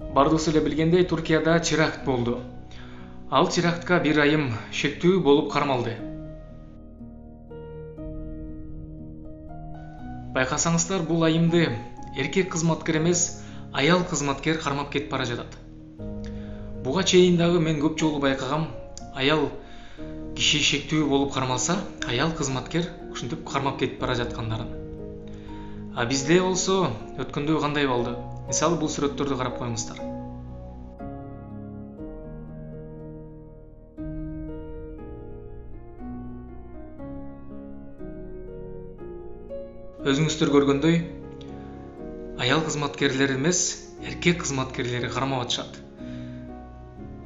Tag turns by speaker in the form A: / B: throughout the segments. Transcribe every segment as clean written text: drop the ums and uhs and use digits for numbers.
A: Бардыгыбыз эле билгендей, Туркияда теракт болду. Ал терактка бир айым шектүү болуп кармалды. Байкасаңыздар, бул айымды эркек кызматкер эмес, аял кызматкер кармап кетип бара жатат. Буга чейин дагы мен көп жолу байкагам, аял киши шектүү болуп кармалса, аял кызматкер ушинтип кармап кетип бара жаткандарын. А бизде болсо өткөндө кандай болду? Мисалы, бул сүрөттөрдү карап коюңуздар. Өзүңүздөр көргөндөй, аял кызматкерлер эмес, эркек кызматкерлери кармап атышат.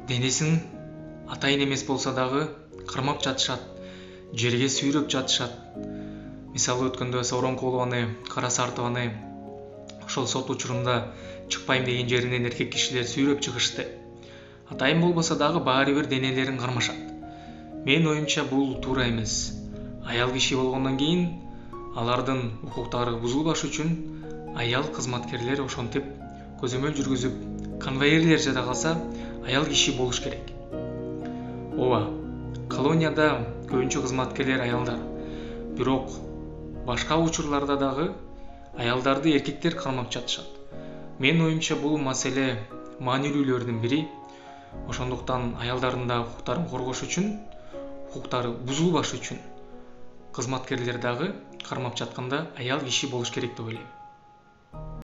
A: Денесин атайын эмес болсо дагы кармап жатышат, жерге сүйрөп жатышат. Мисалы, өткөндө Сооронкулованы, Кара Сартованы ошол сот учурунда чыкпайм деген жеринен эркек кишилер сүйрөп чыгышты. Атайын болбосо дагы баары бир денелерин кармашат. Менин оюмча бул туура эмес. Аял киши болгондон кийин алардын укуктары бузулбаш үчүн аял кызматкерлер ошентип көзөмөл жүргүзүп, конвоирлер жада калса, аял киши болуш керек. Ооба, колонияда көбүнчө кызматкерлер аялдар. Бирок башка учурларда дагы аялдарды эркектер кармап жатышат. Менин оюмча бул маселе маанилүүлөрдүн бири. Ошондуктан аялдардын да укуктарын коргош үчүн, укуктары бузулбаш үчүн кызматкерлер дагы кармап жатканда аял киши болуш керек деп ойлойм.